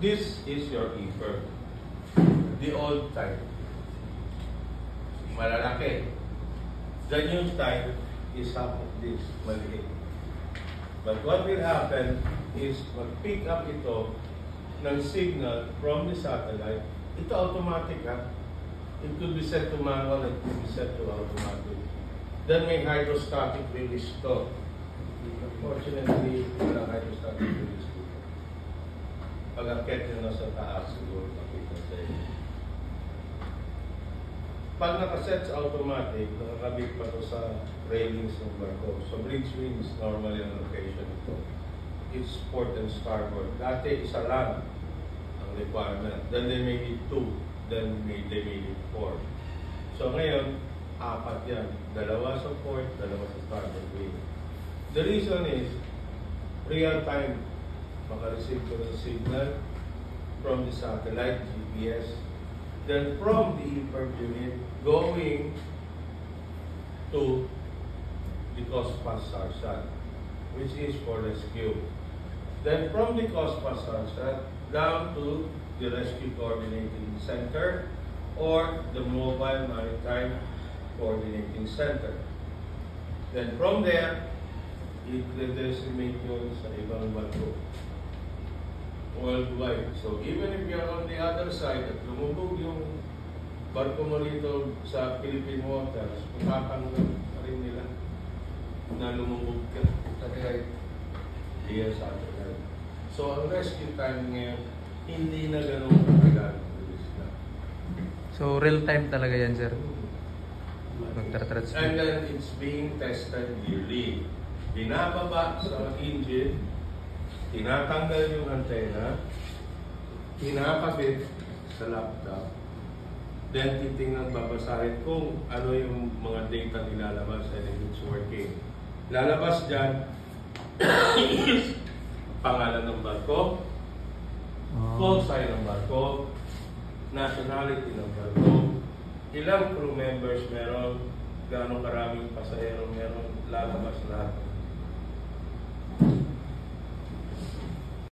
This is your E-curve. The old type. Malalaki. The new type is half of this, maliit. But what will happen is mag-pick up ito ng signal from the satellite. Ito automatic ha. It could be set to manual, it could be set to automatic. Then may hydrostatic release to. Unfortunately, wala hydrostatic release dito. Pag-akit nyo na sa taas, siguro makita sa inyo. Pag nakaset sa automatic, nakakabit pa to sa railings ng barko. So bridge wing is normally ang location ito. It's port and starboard. Dati isa lang ang requirement. Then they made it 2. Then they made it 4. So ngayon, 4 yan. 2 sa port, 2 sa starboard wing. The reason is, real time, makareceive ko ng signal from the satellite, GPS. Then from the E-curve unit, going to the COSPAS SARSAT, which is for rescue. Then from the COSPAS SARSAT, down to the Rescue Coordinating Center or the Mobile Maritime Coordinating Center. Then from there, i-decimate yun sa ibang barko worldwide. So even if you're on the other side at lumubog yung barko mo rito sa Philippine waters, matatanggal pa rin nila na lumubog ka. Satellite. Via satellite. So ang rescue time ngayon, hindi na ganun katagal. So real time talaga yan, sir? And then it's being tested yearly. Binababa sa engine, tinatanggal yung antena, tinakabit sa laptop, then titingnan, babasahin kung ano yung mga data nilalabas and if it's working. Lalabas dyan is pangalan ng barko, call sign ng barko, nationality ng barko, ilang crew members meron, gaano karaming pasahero meron, lalabas lahat.